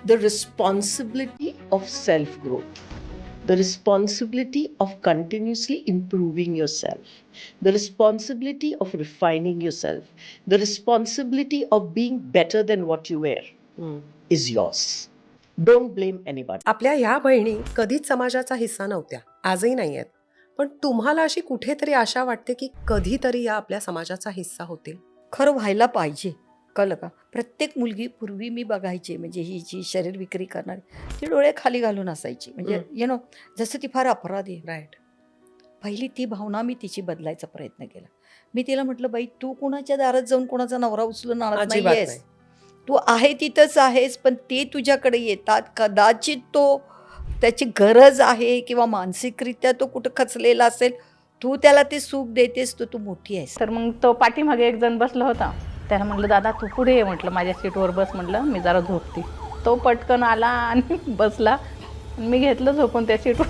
the responsibility of self-growth, the responsibility of continuously improving yourself, the responsibility of refining yourself, the responsibility of being better than what you were is yours. Don't blame anybody. आपल्या ह्या बहिणी कधीच समाजाचा हिस्सा नव्हत्या, आजही नाही आहेत. पण तुम्हाला अशी कुठेतरी आशा वाटते की कधीतरी या आपल्या समाजाचा हिस्सा होतील? खरं व्हायला पाहिजे. कळलं का? प्रत्येक मुलगी पूर्वी मी बघायची, म्हणजे ही जी शरीर विक्री करणारी, ती डोळे खाली घालून असायची. म्हणजे जसं ती फार अपराधी. राईट. पहिली ती भावना मी तिची बदलायचा प्रयत्न केला. मी तिला म्हटलं, बाई तू कुणाच्या दारात जाऊन कुणाचा नवरा उचलून आणत अजिबात नाहीयेस. नाही. तू आहे तिथंच आहेस, पण ते तुझ्याकडे येतात. कदाचित तो त्याची गरज आहे किंवा मानसिकरित्या तो कुठं खचलेला असेल, तू त्याला ते सुख देतेस, तर तू मोठी आहेस. तर मग तो पाठीमागे एक जण बसला होता. त्याला म्हटलं, दादा तू पुढे ये, म्हटलं माझ्या सीटवर बस, म्हटलं मी जरा झोपते. तो पटकन आला आणि बसला. मी घेतलं झोपून त्या सीटवर.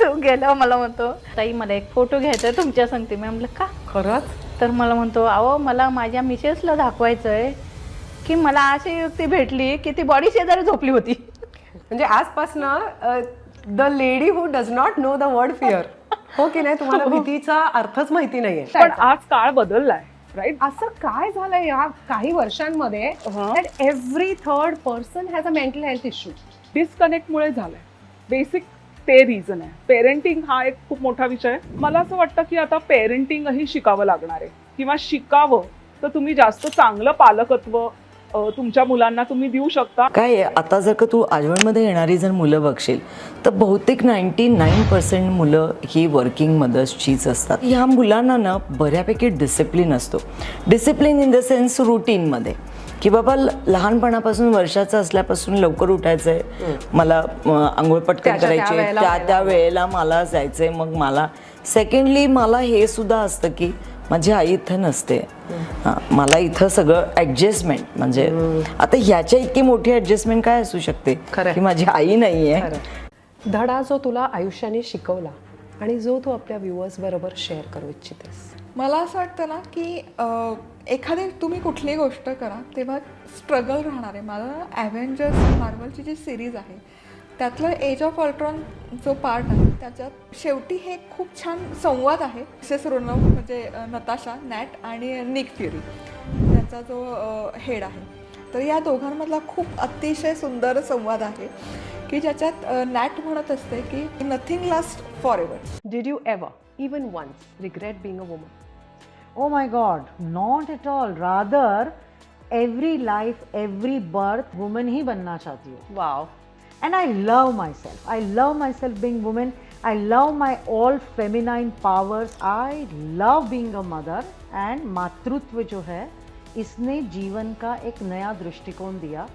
तो गेला, मला म्हणतो, ताई मला एक फोटो घ्यायचा आहे तुमच्या संगती. मी म्हटलं का? खरंच? तर मला म्हणतो, अहो मला माझ्या मिसेसला दाखवायचं आहे की मला अशी युक्ती भेटली की ती बॉडी शेजारी झोपली होती. म्हणजे आजपासनं the lady who does not know the word fear, हो की नाही? तुम्हाला भीतीचा अर्थच माहिती नाहीये. पण आज काळ बदललाय, राईट? असं काय झालंय या काही वर्षांमध्ये that every third person has a mental health issue. डिस्कनेक्टमुळे झालंय. बेसिक ते रिझन आहे. पेरेंटिंग हा एक खूप मोठा विषय आहे. मला असं वाटतं की आता पेरेंटिंगही शिकावं लागणार आहे, किंवा शिकावं तर तुम्ही जास्त चांगलं पालकत्व तुमच्या मुलांना तुम्ही देऊ शकता. काय आहे, आता जर का तू आजवळमध्ये येणारी जर मुलं बघशील तर बहुतेक 99% मुलं ही वर्किंग मदर्सचीच असतात. ह्या मुलांना ना बऱ्यापैकी डिसिप्लिन असतो. डिसिप्लिन इन द सेन्स रुटीनमध्ये, की बाबा लहानपणापासून वर्षाचं असल्यापासून लवकर उठायचं आहे, मला आंघोळ पटकन करायची आहे, त्या वेळेला मला जायचं आहे. मग मला सेकंडली मला हे सुद्धा असतं की माझी आई इथं नसते, मला इथं सगळं ॲडजस्टमेंट, म्हणजे आता ह्याच्या इतकी मोठी ॲडजस्टमेंट काय असू शकते की माझी आई नाही आहे. धडा जो तुला आयुष्याने शिकवला आणि जो तू आपल्या व्ह्युअर्स बरोबर शेअर करू इच्छितेस? मला असं वाटतं ना की एखादी तुम्ही कुठलीही गोष्ट करा तेव्हा स्ट्रगल राहणार आहे. मला ॲव्हेंजर्स मार्वलची जी सिरीज आहे त्यातलं एज ऑफ अल्ट्रॉन जो पार्ट आहे त्याच्यात शेवटी हे खूप छान संवाद आहे. मिसेस रोनव म्हणजे नताशा नॅट आणि निक फ्युरी त्यांचा जो हेड आहे, तर या दोघांमधला खूप अतिशय सुंदर संवाद आहे की ज्याच्यात नॅट म्हणत असते की nothing last for ever. Did you ever even once regret being a woman? Oh my God, not at all. Rather, every life, every birth, woman ही बनना चाहती हूँ. Wow. And I love myself. I love myself being woman. I love my all feminine powers. I love being a mother. And मातृत्व जो है, इसने जीवन का एक नया दृष्टिकोण दिया.